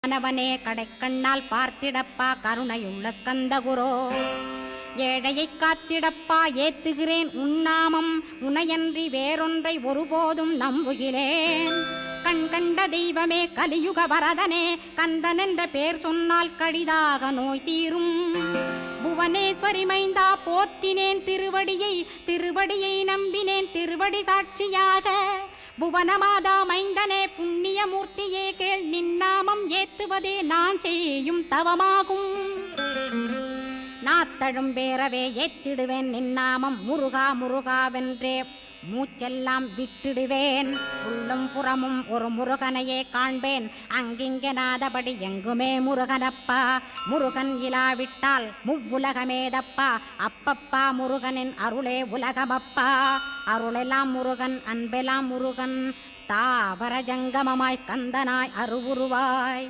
கணவனே கடைக்கண்ணால் பார்த்திடப்பா கருணையுள்ள ஸ்கந்தகுரோ ஏழையை காத்திடப்பா ஏத்துகிறேன் உன்னாமம் உனையன்றி வேறொன்றை ஒருபோதும் நம்புகிறேன் கண் கண்ட தெய்வமே கலியுக வரதனே கந்தன் என்ற பேர் சொன்னால் கடிதாக நோய் தீரும் புவனேஸ்வரி மைந்தா போற்றினேன் திருவடியை நம்பினேன் திருவடி சாட்சியாக புவனமாதா மைந்தனே புண்ணியமூர்த்தியே கேள் நின்னாமம் ஏத்துவதே நான் செய்யும் தவமாகும் நாத்தழும் பேரவே ஏத்திடுவேன் நின்னாமம் முருகா முருகாவென்றே மூச்செல்லாம் விட்டிடுவேன் உள்ளும் புறமும் ஒரு முருகனையே காண்பேன் அங்கிங்கெனாதபடி எங்குமே முருகனப்பா முருகன் இலாவிட்டால் முவ்வுலகமேதப்பா அப்பப்பா முருகனின் அருளே உலகமப்பா அருளெல்லாம் முருகன் அன்பெல்லாம் முருகன் ஸ்தாவர ஜங்கமமாய் ஸ்கந்தனாய் அருவுருவாய்